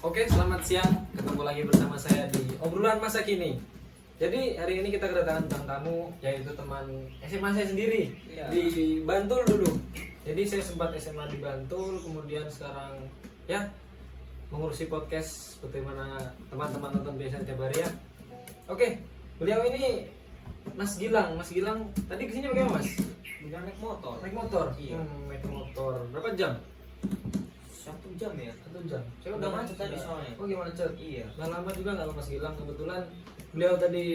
Oke, selamat siang. Ketemu lagi bersama saya di obrolan masa kini. Jadi hari ini kita kedatangan bintang tamu, yaitu teman SMA saya sendiri di Bantul dulu. Jadi saya sempat SMA di Bantul, kemudian sekarang ya mengurusi podcast seperti mana teman-teman nonton biasa tiap hari ya. Oke, beliau ini Mas Gilang. Mas Gilang tadi kesini pakai apa, Mas? Udah naik motor. Naik motor. Iya. Naik motor. Berapa jam? 1 jam ya. 1 jam. Saya Udah macet tadi soalnya. Oh, gimana macet? Iya. Nggak lama juga nggak Mas Gilang. Kebetulan beliau tadi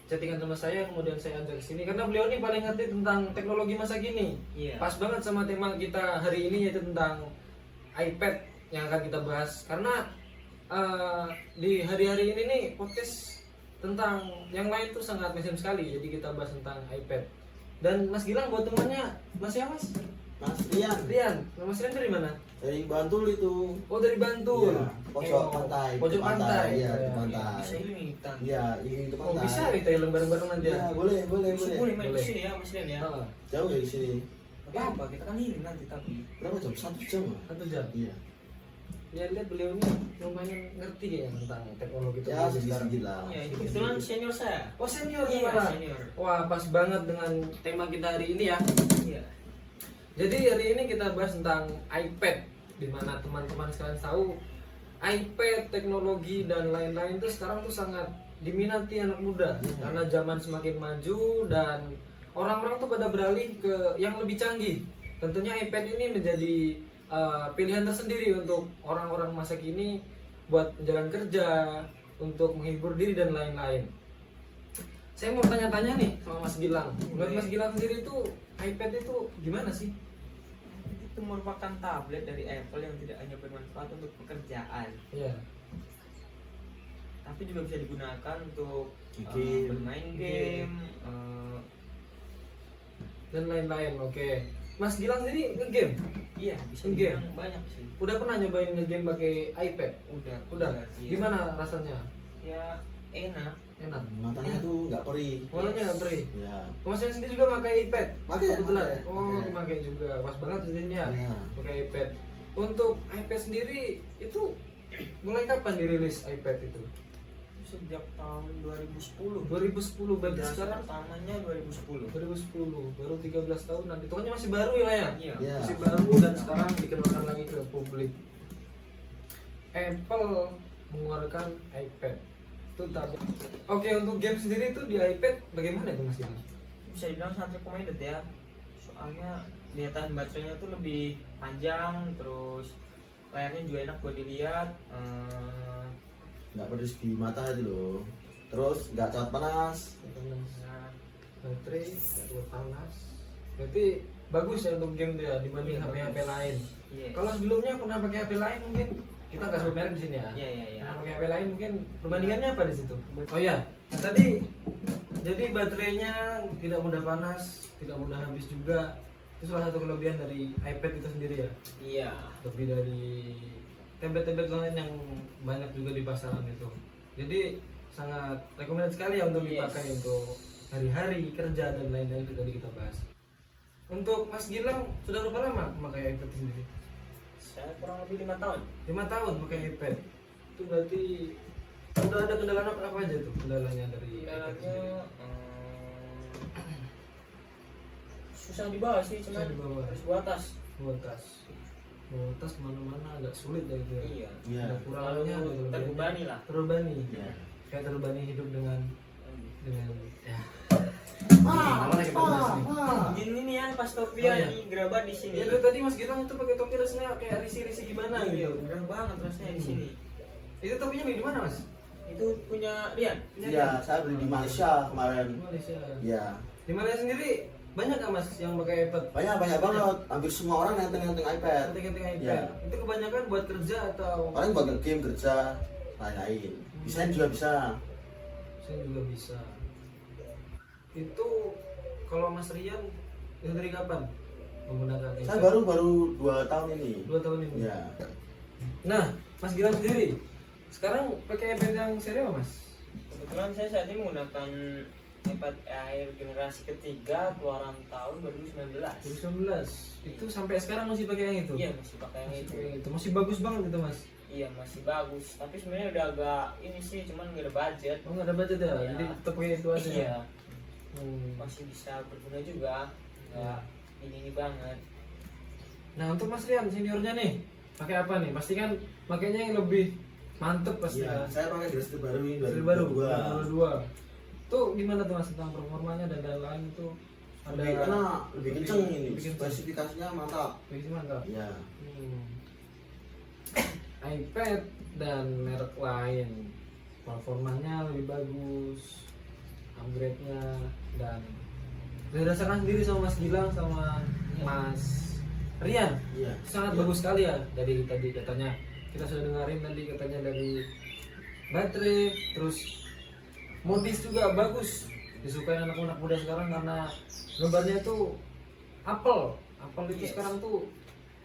chattingan sama saya, kemudian saya ajak sini karena beliau ini paling ngerti tentang teknologi masa kini. Iya. Pas banget sama tema kita hari ini, yaitu tentang iPad yang akan kita bahas. Karena di hari-hari ini nih podcast tentang yang lain tuh sangat minim sekali. Jadi kita bahas tentang iPad. Dan Mas Gilang buat temannya Mas siapa, Mas? Mas Rian Rian. Nah, Mas Rian dari mana? dari Bantul itu. Oh, dari Bantul. Iya, pojok pantai. Pojok pantai. Iya, di Iya. pantai. Bisa ini kita. Iya, ini itu Oh, pantai. bisa kita jalan bareng-bareng nanti Iya, ya. boleh Boleh main Boleh. di sini ya, Mas Rian ya. Heeh. Jauh dari sini. Apa? Kita kan ini nanti tapi. Berapa jam? 1 jam. Mas? 1 jam. Iya. Ya lihat beliau ini lumayan ngerti ya tentang teknologi Ya, sekarang. sedikit lah. Iya, itu kebetulan senior saya. Oh, senior Iya, malah. senior. Wah, pas banget dengan tema kita hari ini ya. Iya. Jadi hari ini kita bahas tentang iPad, di mana teman-teman sekalian tahu iPad, teknologi dan lain-lain itu sekarang tuh sangat diminati anak muda karena zaman semakin maju dan orang-orang tuh pada beralih ke yang lebih canggih. Tentunya iPad ini menjadi pilihan tersendiri untuk orang-orang masa kini buat jalan kerja, untuk menghibur diri dan lain-lain. Saya mau tanya-tanya nih sama Mas Gilang. Menurut Mas Gilang sendiri itu iPad itu gimana sih? Itu merupakan tablet dari Apple yang tidak hanya bermanfaat untuk pekerjaan, Iya. tapi juga bisa digunakan untuk Game. bermain game. Dan lain-lain. Oke. Mas Gilang sendiri nge-game? Iya, bisa Game. dibilang banyak sih. Udah pernah nyobain nge-game pakai iPad? Udah. Iya. Gimana rasanya? Ya enak. Enak. Matanya tuh nggak perih. Warnanya nggak perih. Iya. Mas Rian sendiri juga pakai iPad? Pakai, Kebetulan. pakai, Oh, pakai. pakai juga. Pas banget jadinya. Iya. Pakai iPad. Untuk iPad sendiri itu mulai kapan dirilis iPad itu? Sejak tahun 2010. 2010 berarti Sekarang sekarang pertamanya 2010. 2010 baru 13 tahun, nanti hitungannya masih baru ya ya? Iya. Iya. Masih baru dan sekarang dikenalkan lagi ke publik. Apple mengeluarkan iPad itu tablet. Oke, untuk game sendiri itu di iPad bagaimana itu Mas Gilang? Bisa dibilang sangat recommended ya. Soalnya daya tahan baterainya tuh lebih panjang, terus layarnya juga enak buat dilihat. Nggak perih di mata itu loh. Terus nggak cepat panas. Nah, Baterai nggak buat panas. Berarti bagus ya untuk game dia dibanding Iya, HP-HP bagus. lain. iya. Kalau sebelumnya pernah pakai HP lain mungkin kita nggak sebut merek di sini ya. Iya, iya, iya. Nah, pakai HP lain mungkin perbandingannya apa di situ? Oh ya, nah, tadi jadi baterainya tidak mudah panas, tidak mudah habis juga. Itu salah satu kelebihan dari iPad itu sendiri ya. Iya. Lebih dari tablet-tablet lain yang banyak juga di pasaran itu. Jadi sangat recommended sekali ya untuk Yes. dipakai untuk hari-hari kerja dan lain-lain itu tadi kita bahas. Untuk Mas Gilang sudah berapa lama memakai iPad sendiri? Saya kurang lebih 5 tahun. 5 tahun pakai iPad. Itu berarti udah ada kendala apa aja tuh kendalanya dari iPad Kendalanya sendiri? susah dibawa sih, cuman Susah dibawa. harus bawa tas. Bawa tas kemana-mana agak sulit ya itu ya. Iya. Iya. Ada kurangnya, ada kelebihannya. Terbebani lah. Terbebani. Iya. Kayak terbebani hidup dengan ya. Gini nih ya, pas topi Oh, iya. di gerabah di sini. Ya itu tadi Mas Gilang itu pakai topi rasanya kayak risi-risi gimana Iya, gitu. bener banget rasanya di sini. Itu topinya beli di mana Mas? Itu punya Rian. Iya, saya beli di Malaysia kemarin. Di Malaysia. Iya. Di Malaysia sendiri banyak nggak Mas yang pakai iPad? Banyak banget. Hampir semua orang nenteng iPad. Penting-penting iPad. Iya. Itu kebanyakan buat kerja atau Paling buat game kerja lain-lain. Desain juga bisa. saya juga bisa. Itu kalau Mas Rian itu dari kapan menggunakan iPad? Saya baru 2 tahun ini. 2 tahun ini. Iya. Nah, Mas Gilang sendiri sekarang pakai iPad yang seri apa Mas? Kebetulan saya saat ini menggunakan iPad Air generasi ketiga keluaran tahun 2019. 2019. Itu sampai sekarang masih pakai yang itu? Iya, masih pakai yang Masih itu. pakai yang itu. Masih bagus banget itu Mas. Iya masih bagus, tapi sebenarnya udah agak ini sih, cuman nggak ada budget. Oh nggak ada budget ya, Iya. jadi tetap pakai itu aja. Iya, Masih. masih bisa berguna juga, nggak ini banget. Nah untuk Mas Rian seniornya nih, pakai apa nih? Pasti kan pakainya yang lebih mantep pasti Iya, kan. saya pakai gear terbaru ini Hasil baru 2022. 2022. Tuh gimana tuh Mas tentang performanya dan lain-lain itu? Ada Lebih kenceng ini, lebih kenceng. spesifikasinya mantap. Lebih mantap. Iya. iPad dan merek lain performanya lebih bagus, upgrade-nya, dan dirasakan sendiri sama Mas Gilang sama Mas Rian Iya. sangat Iya. bagus sekali ya. Dari tadi katanya kita sudah dengerin tadi katanya dari baterai, terus modis juga bagus, disukai anak-anak muda sekarang karena gambarnya tuh apel itu Yes. sekarang tuh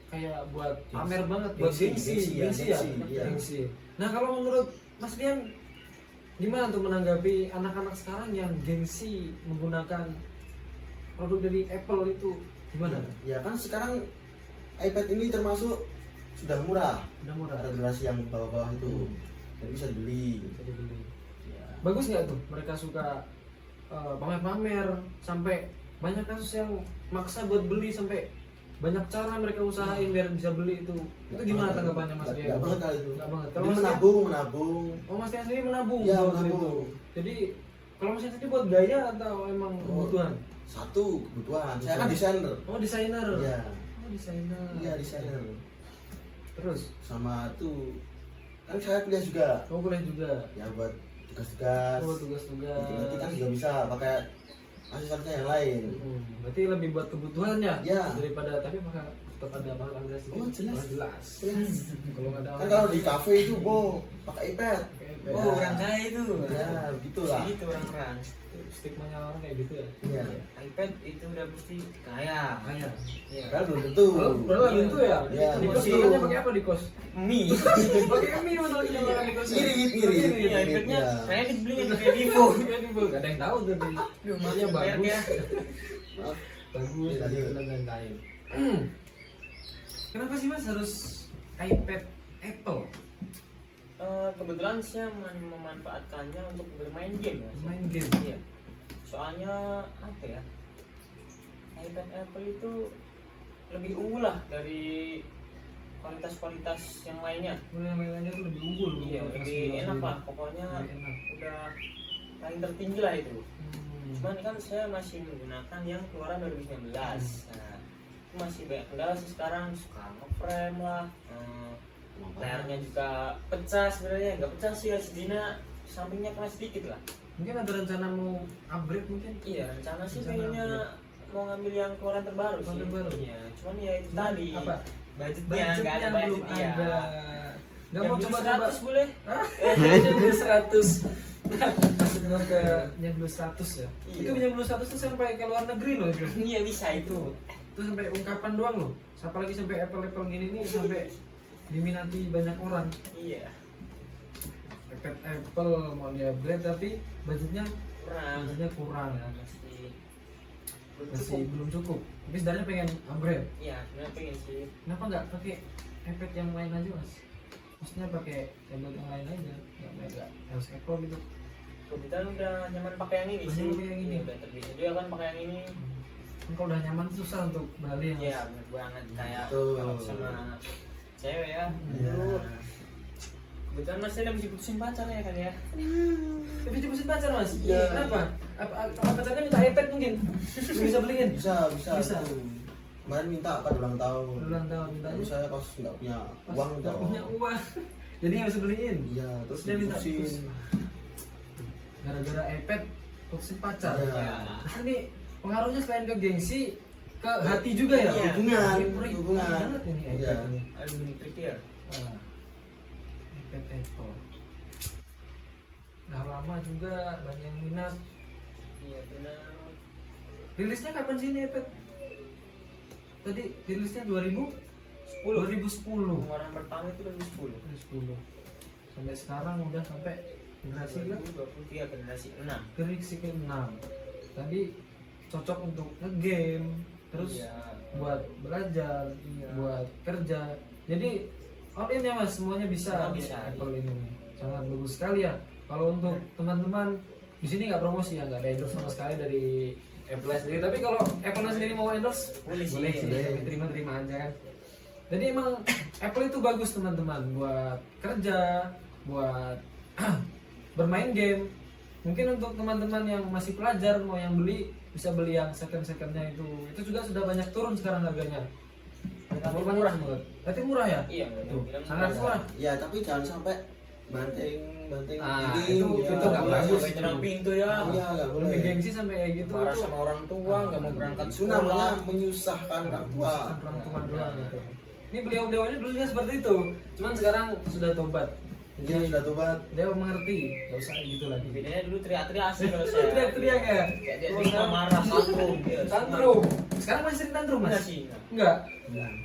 kayak buat pamer banget, buat Gengsi, gengsi ya, ya, iya. gengsi. Nah kalau menurut Mas Dian gimana tuh menanggapi anak-anak sekarang yang gengsi menggunakan produk dari Apple itu gimana? Ya kan sekarang iPad ini termasuk sudah murah. Udah murah, Ada generasi yang bawah-bawah itu. Jadi bisa dibeli. bisa dibeli. Ya. Bagus nggak tuh mereka suka pamer-pamer sampai banyak kasus yang maksa buat beli sampai banyak cara mereka usahain biar bisa beli itu gimana tanggapannya Mas Dian? Nggak banget kali itu. Nggak banget. Kalau Mas Dian- menabung. Oh Mas Dian sendiri menabung Iya, buat menabung. itu. Jadi kalau Mas Dian sendiri buat gaya atau emang kebutuhan? Satu kebutuhan. Saya kan desainer. Oh desainer. Iya. Oh desainer. Iya, desainer. Terus? Sama tuh kan saya kuliah juga. Oh kuliah juga. Ya buat tugas-tugas. Oh tugas-tugas. Nanti kan juga bisa pakai asistennya yang lain. Berarti lebih buat kebutuhannya Iya. daripada tapi maka tetap ada bahan agresif. Oh, jelas. Jelas. Jelas. Kalau nggak ada Kan kalau di kafe itu, pakai iPad. Kayak Oh orang kaya itu. Ya, begitulah. Gitu orang-orang. stigmanya orang kayak gitu ya. Iya. iPad itu udah pasti kaya. Kaya. Iya. Padahal belum tentu. Padahal itu ya. Iya, Di kos betul. makannya pakai apa di kos? Mie. Pakai mie betul kita makan di kos. Ngirit. Iya, iPadnya Iya. saya dibelinya di Vivo. Gak ada yang tahu tuh. Duh, Makanya maaf, bagus. ya. Maaf. Bagus Iya, iya. dan lain-lain. Kenapa sih Mas harus iPad Apple? Kebetulan saya memanfaatkannya untuk bermain game ya. Main game. Iya. Soalnya apa ya? iPad Apple itu lebih unggul lah dari kualitas-kualitas yang lainnya. Yang lainnya tuh lebih unggul. Iya, lebih enak lah. Pokoknya Lebih enak. udah paling tertinggi lah itu. Cuman kan saya masih menggunakan yang keluaran 2019. Nah, itu masih banyak kendala sih sekarang, suka nge-frame lah. Layarnya juga pecah sebenarnya, nggak pecah sih LCD-nya, sampingnya kena sedikit lah. Mungkin ada rencana mau upgrade mungkin? Iya, rencana sih Rencana pengennya mau ngambil yang keluaran terbaru Keluaran sih. terbaru? Iya, cuman ya itu tadi. Apa? Budgetnya nggak ada belum budget ya. ada. Nggak Yang mau beli coba-coba 100 boleh? yang beli 100. Maksudnya ke yang beli 100 ya? Iya. Itu yang beli 100 tuh sampai ke luar negeri loh itu. Iya bisa itu. Itu sampai ungkapan doang loh. Apalagi sampai Apple gini nih sampai diminati banyak orang. Iya. iPad Apple mau di-upgrade tapi budgetnya Kurang. kurang ya. Masih Masih belum cukup. Tapi sebenarnya pengen upgrade. Iya, sebenarnya pengen sih. Kenapa nggak pakai iPad yang lain aja mas? Maksudnya pakai tablet yang lain aja, nggak harus Apple gitu. Kebetulan udah nyaman pakai yang ini Udah sih. nyaman pakai yang ini. Iya, udah terbiasa juga kan pakai yang ini. Kan kalau udah nyaman susah untuk beralih ya. Iya, bener banget kayak Betul. kalau sama cewek ya. Iya. Aduh. Kebetulan mas saya masih putusin pacar ya kan ya. Tapi diputusin pacar mas? Iya. Kenapa? Apa pacarnya minta iPad mungkin? Bisa beliin? Bisa. Bisa. Kemarin minta kan ulang tahun. Ulang tahun mintanya. Terus saya pas nggak punya Pas uang nggak punya uang. Jadi nggak bisa beliin. Iya, terus Dia minta diputusin. gara-gara iPad putusin pacar. Iya. Nah, ini pengaruhnya selain ke gengsi, ke hati juga ya? Iya. Hubungan. Banget ini Iya. iPad ini. Aduh, ini trik ya. Ah, iPad Apple. Udah lama juga banyak yang minat. Iya benar. Rilisnya kapan sih ini iPad? Tadi rilisnya 2010. Pengeluaran pertama itu 2010. 2010. Sampai sekarang udah sampai generasi ke 2023 generasi 6. generasi ke-6. Tadi cocok untuk nge-game, terus Iya. buat belajar, Iya. buat kerja. Jadi all in ya Mas, semuanya bisa. Semua bisa. Apple ini nih. Sangat bagus sekali ya. Kalau untuk teman-teman di sini nggak promosi ya, nggak ada endorse sama sekali dari Apple sendiri. Tapi kalau Apple sendiri mau endorse, Boleh sih. boleh sih, terima-terima aja kan. Jadi emang Apple itu bagus teman-teman buat kerja, buat bermain game. Mungkin untuk teman-teman yang masih pelajar mau yang beli, bisa beli yang second-secondnya itu juga sudah banyak turun sekarang harganya. Tapi murah banget. Berarti murah ya? Iya, Tuh, bilang sangat murah. Ya tapi jangan sampai banting Ah, dinding, itu ya. nggak bagus. Sampai terang pintu ya. Iya nggak boleh. Lebih gengsi sampai kayak gitu Marah tuh. sama orang tua, nggak mau berangkat Itu namanya sekolah. menyusahkan orang tua. Orang tua doang gitu. Ini beliau-beliau ini dulunya seperti itu. Cuman sekarang sudah tobat. Dia sudah tobat. Dia mengerti, nggak usah gitu lagi. Bedanya dulu teriak-teriak sih kalau saya. Teriak-teriak ya. Kayak dia Oh, suka sekarang- marah, tantrum. Tantrum. Sekarang masih sering tantrum Enggak Mas? sih. Enggak.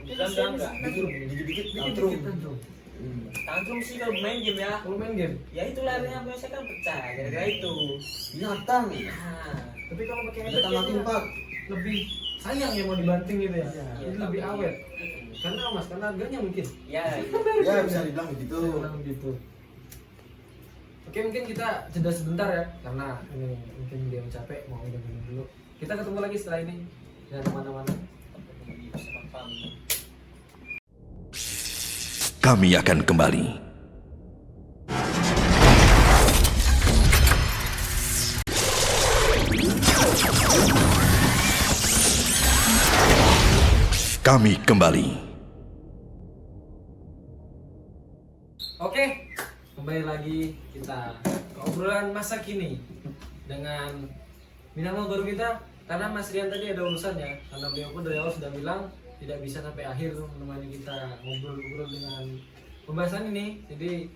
Bilang enggak. Tantrum. Dikit-dikit Tantrum. tantrum. Tantrum. Tantrum sih kalau main game ya. Kalau main game. Ya itu layarnya punya saya kan pecah gara-gara itu. Binatang. Nah, Tapi kalau pakai iPad Binatang mati kayaknya empat. lebih sayang ya mau dibanting gitu ya. Iya. Jadi lebih awet. Karena Mas, karena harganya mungkin. Ya, Ya bisa dibilang begitu. Bilang gitu. Oke, mungkin kita jeda sebentar ya, karena ini mungkin dia capek mau minum dulu. Kita ketemu lagi setelah ini. Jangan kemana-mana. Kami akan kembali. Kami kembali. Oke, kembali lagi kita ke obrolan masa kini dengan bintang tamu baru kita. Karena Mas Rian tadi ada urusannya, karena beliau pun dari awal sudah bilang tidak bisa sampai akhir menemani kita ngobrol-ngobrol dengan pembahasan ini. Jadi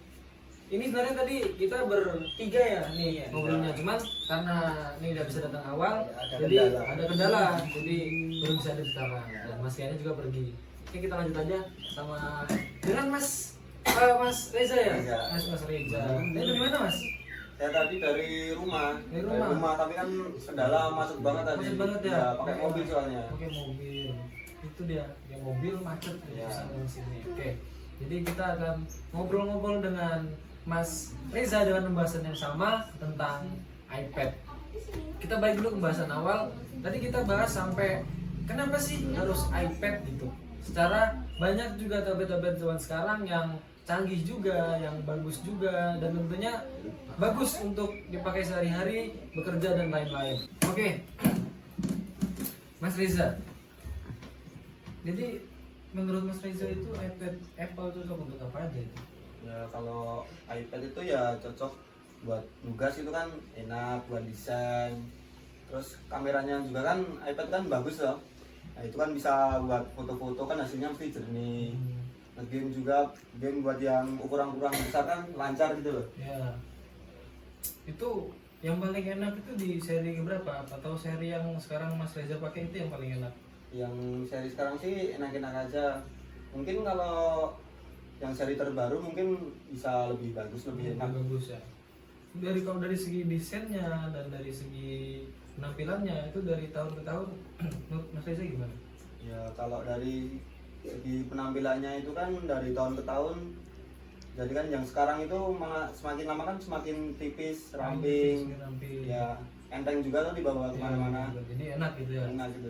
ini sebenarnya tadi kita bertiga ya nih ngobrolnya, cuman karena ini tidak bisa datang awal, jadi ada kendala, jadi belum bisa hadir sekarang. Dan Mas Riannya juga pergi. Oke, kita lanjut aja sama dengan Mas Reza ya, Reza. Mas Reza. Ini dari mana Mas? Saya tadi dari rumah. Dari rumah. tapi kan kendala macet banget tadi. Macet banget ya. Iya, pakai mobil soalnya. Pakai mobil. Itu dia, ya mobil macet Ya. di sini. Oke. Jadi kita akan ngobrol-ngobrol dengan Mas Reza dengan pembahasan yang sama tentang iPad. Kita balik dulu pembahasan awal. Tadi kita bahas sampai kenapa sih harus iPad gitu. Secara banyak juga tablet-tablet zaman sekarang yang canggih juga, yang bagus juga, dan tentunya bagus untuk dipakai sehari-hari, bekerja dan lain-lain. Oke, Mas Reza. Jadi menurut Mas Reza itu iPad Apple cocok untuk apa aja? Ya kalau iPad itu ya cocok buat nugas, itu kan enak buat desain. Terus kameranya juga kan iPad kan bagus loh. Nah, itu kan bisa buat foto-foto kan hasilnya mesti jernih. Game juga, game buat yang ukuran-ukuran besar kan lancar gitu loh. Ya, itu yang paling enak itu di seri berapa? Atau seri yang sekarang Mas Reza pakai itu yang paling enak? Yang seri sekarang sih enak-enak aja. Mungkin kalau yang seri terbaru mungkin bisa lebih bagus, lebih enak. Bagus ya. Kalau dari segi desainnya dan dari segi penampilannya itu dari tahun ke tahun, menurut Mas Reza gimana? Ya kalau dari segi penampilannya itu kan dari tahun ke tahun. Jadi kan yang sekarang itu malah semakin lama kan semakin tipis, ramping. Ya enteng juga tuh dibawa kemana-mana. Jadi enak gitu ya. Enak gitu.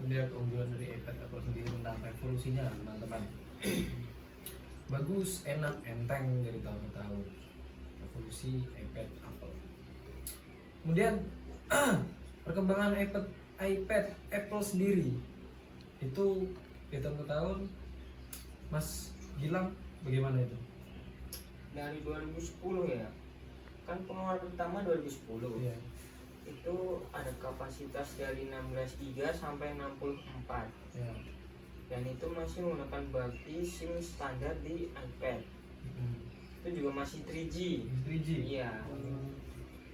Dia keunggulan dari iPad Apple sendiri tentang revolusinya teman-teman. Bagus, enak, enteng dari tahun ke tahun. Revolusi iPad Apple. Kemudian perkembangan iPad Apple sendiri itu di tahun ke tahun, Mas Gilang bagaimana itu? dari 2010 ya. Kan pengeluaran pertama 2010. Iya. Itu ada kapasitas dari 16 GB sampai 64. Ya. Dan itu masih menggunakan bakti SIM standar di iPad. Itu juga masih 3G. 3G. Iya.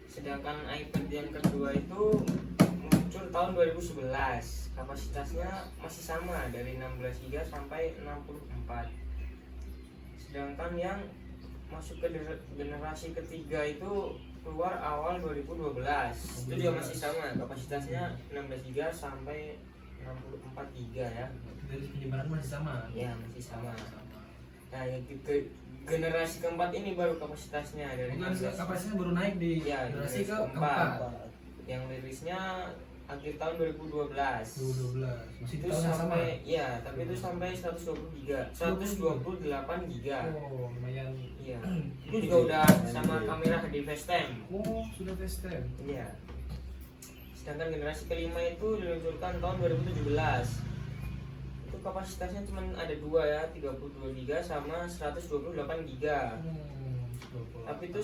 Sedangkan iPad yang kedua itu muncul tahun 2011. Kapasitasnya masih sama dari 16 GB sampai 64. Sedangkan yang masuk ke generasi ketiga itu keluar awal 2012. Itu juga masih sama, kapasitasnya 16 GB sampai 64 GB ya. Dari penyebaran masih sama. Ya, masih sama. Nah, yang generasi keempat ini baru kapasitasnya dari Bukan 16. kapasitasnya baru naik di Ya, generasi keempat. keempat. Yang rilisnya akhir tahun 2012. 2012 masih Itu tahun yang sama. sampai ya, tapi itu sampai 128 giga. Oh, lumayan. Iya. Itu juga udah sama kamera di FaceTime. Oh, sudah FaceTime. Iya. Sedangkan generasi kelima itu diluncurkan tahun 2017. Itu kapasitasnya cuma ada dua ya, 32 giga sama 128 giga. Tapi itu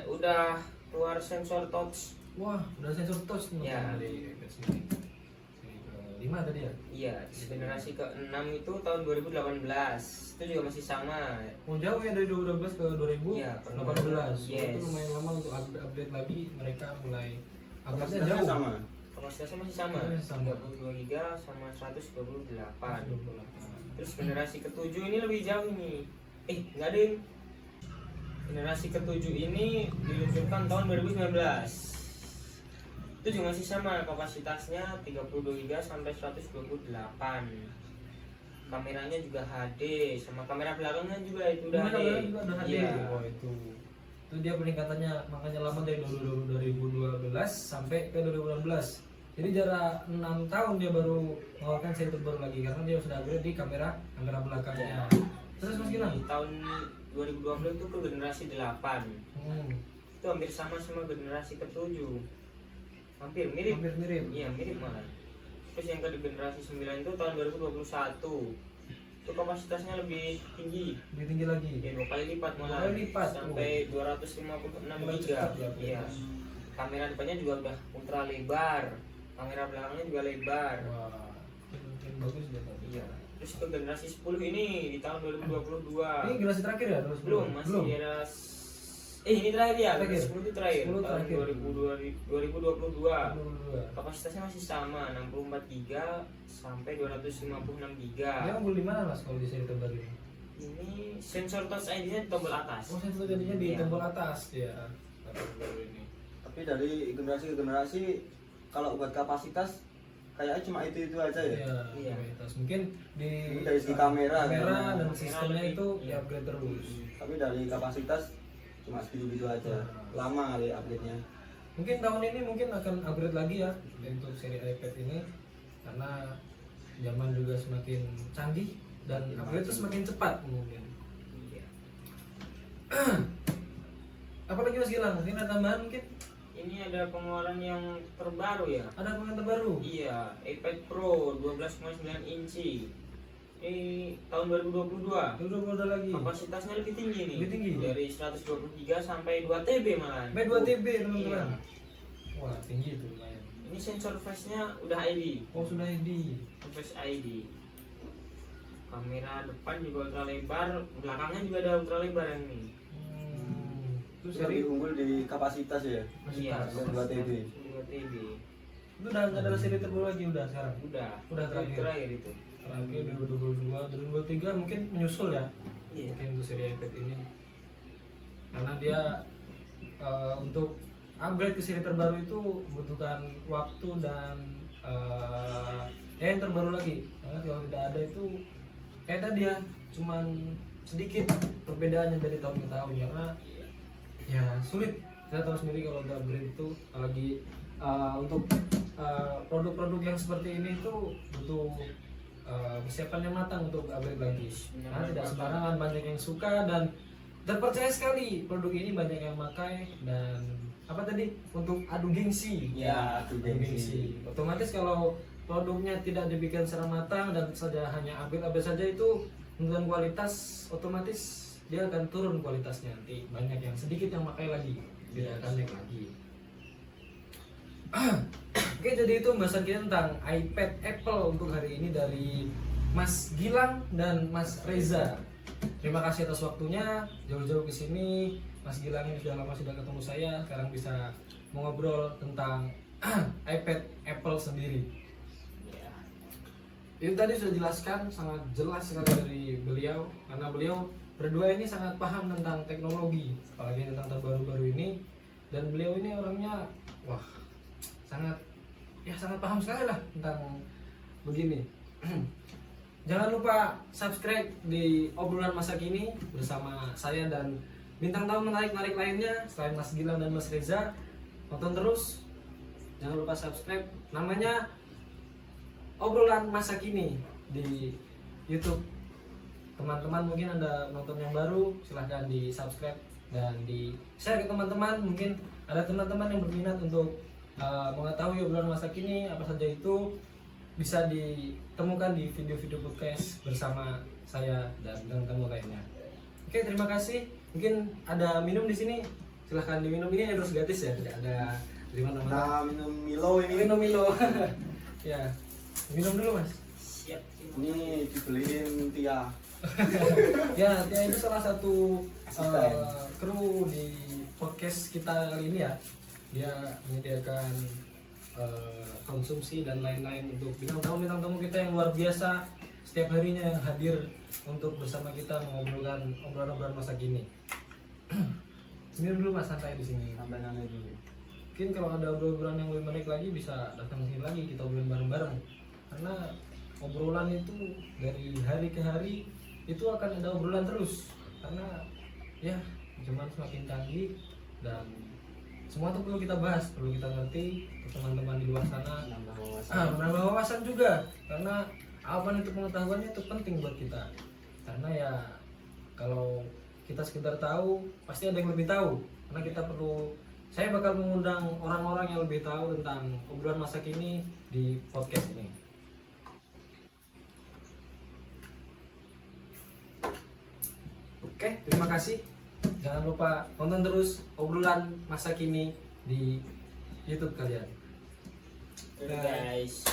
udah keluar sensor touch. Wah, udah sensor touch nih Ya. dari iPad sini. Seri ke-5 tadi ya? Iya, generasi ke-6 itu tahun 2018. Itu juga masih sama. Oh, jauh ya dari 2012 ke 2018. Iya, Itu yes. lumayan lama untuk update lagi, mereka mulai update Kapasitasnya jauh. sama. Kapasitasnya masih sama, Masih sama. 32 giga sama 128. 28. Terus generasi ke-7 ini lebih jauh ini. Enggak deh. Generasi ke-7 ini diluncurkan tahun 2019. Itu juga masih sama, kapasitasnya 32 giga sampai 128. Kameranya juga HD, sama kamera belakangnya juga itu udah Kamera HD. belakang juga udah HD. Iya. Oh, itu dia peningkatannya, makanya lama dari 2012 sampai ke 2016. Jadi jarak 6 tahun dia baru mengeluarkan seri terbaru lagi karena dia sudah upgrade di kamera belakangnya. Terus Mas Gilang? Di tahun 2020 itu ke generasi 8. Hmm, Itu hampir sama generasi ke-7. Hampir mirip. hampir mirip. Iya, mirip malah. Terus yang ke generasi 9 itu tahun 2021. Itu kapasitasnya lebih tinggi. Lebih tinggi lagi. Ya, 2 kali lipat malah. 2 kali lipat. Sampai 256 Lebih giga. cepat ya, Iya. Kamera depannya juga udah ultra lebar. Kamera belakangnya juga lebar. Wah, makin bagus dia tadi. Iya. Terus ke generasi 10 ini di tahun 2022. Ini generasi terakhir ya? Terus Belum, masih ada ini terakhir ya, Terakhir. 10 itu terakhir, 10 tahun terakhir. 2022. 22. Kapasitasnya masih sama, 64 giga sampai 256 Dia giga. unggul di mana Mas kalau di seri terbaru ini? Ini sensor touch ID-nya di tombol atas. Oh, sensor jadinya di Iya. tombol atas dia. Terbaru ini. Tapi dari generasi ke generasi kalau buat kapasitas kayaknya cuma itu aja ya. Iya. Kualitas. Mungkin di Ini dari segi kamera, dan kamera sistemnya lebih- itu iya. upgrade terus. Tapi dari kapasitas cuma segitu aja. Lama kali update-nya. Mungkin tahun ini mungkin akan upgrade lagi ya untuk seri iPad ini karena zaman juga semakin canggih dan upgrade itu semakin cepat mungkin. Iya. Apalagi Mas Gilang, mungkin ada tambahan mungkin? Ini ada pengeluaran yang terbaru ya. Ada pengen terbaru? Iya, iPad Pro 12,9 inci. Ini tahun 2022. Itu udah ada lagi. Kapasitasnya lebih tinggi nih. Lebih tinggi? Dari 120 giga sampai 2 TB malah. Sampai 2 TB teman-teman. Iya. Wah, tinggi itu lumayan. Ini sensor face-nya udah ID. Oh, sudah di. Face ID. Kamera depan juga ultra lebar, belakangnya juga ada ultra lebar yang ini. Itu Itu seri lebih unggul di kapasitas ya. Iya, Dan 2 TB. 2 TB. itu udah nggak ada seri terbaru lagi udah sekarang. Udah Udah Itu terakhir itu. Terakhir 2022, 2023 mungkin menyusul ya. Iya. Mungkin untuk seri iPad ini. Karena dia untuk upgrade ke seri terbaru itu membutuhkan waktu dan yang terbaru lagi. Karena kalau tidak ada itu kayak tadi ya, cuman sedikit perbedaannya dari tahun ke tahun karena ya sulit. Kita tahu sendiri kalau udah upgrade itu apalagi untuk produk-produk yang seperti ini itu butuh persiapan yang matang untuk upgrade lagi. Karena tidak sembarangan, banyak yang suka dan terpercaya sekali produk ini, banyak yang pakai dan apa tadi untuk adu gengsi. Ya, adu gengsi. Otomatis kalau produknya tidak dibikin secara matang dan saja hanya upgrade saja itu menurunkan kualitas, otomatis dia akan turun kualitasnya nanti. Banyak yang sedikit yang pakai lagi, tidak akan naik lagi. Oke, jadi itu pembahasan kita tentang iPad Apple untuk hari ini dari Mas Gilang dan Mas Reza. Terima kasih atas waktunya jauh-jauh ke sini. Mas Gilang ini sudah lama sudah ketemu saya, sekarang bisa mengobrol tentang iPad Apple sendiri. Iya. Itu tadi sudah jelaskan sangat jelas sekali dari beliau karena beliau berdua ini sangat paham tentang teknologi, apalagi tentang terbaru-baru ini, dan beliau ini orangnya wah sangat paham sekali lah tentang begini. Jangan lupa subscribe di obrolan masa kini bersama saya dan bintang tamu menarik-narik lainnya selain Mas Gilang dan Mas Reza. Tonton terus. Jangan lupa subscribe. Namanya obrolan masa kini di YouTube. Teman-teman mungkin ada nonton yang baru, silahkan di subscribe dan di share ke teman-teman. Mungkin ada teman-teman yang berminat untuk mengetahui obrolan masa kini apa saja itu, bisa ditemukan di video-video podcast bersama saya dan tamu lainnya. Oke, terima kasih. Mungkin ada minum di sini, silahkan diminum. Ini harus gratis ya, tidak ada dari mana-mana. Nah, minum Milo ini. Minum Milo. Ya, minum dulu Mas. Siap. Ini dibeliin Tia. Ya, Tia itu salah satu kru di podcast kita kali ini ya. Dia menyediakan konsumsi dan lain-lain untuk bintang tamu kita yang luar biasa setiap harinya yang hadir untuk bersama kita mengobrolkan obrolan masa kini. Minum dulu Mas, santai di sini. Sampai nanti dulu. Mungkin kalau ada obrolan yang lebih menarik lagi bisa datang sini lagi, kita obrolin bareng-bareng. Karena obrolan itu dari hari ke hari itu akan ada obrolan terus. Karena ya zaman semakin canggih dan semua itu perlu kita bahas, perlu kita ngerti. Untuk teman-teman di luar sana Nambah wawasan. menambah wawasan juga, karena apa itu pengetahuannya itu penting buat kita. Karena ya kalau kita sekedar tahu pasti ada yang lebih tahu. Karena kita perlu, saya bakal mengundang orang-orang yang lebih tahu tentang obrolan masa kini di podcast ini. Oke, terima kasih. Jangan lupa tonton terus obrolan masa kini di YouTube kalian. Guys.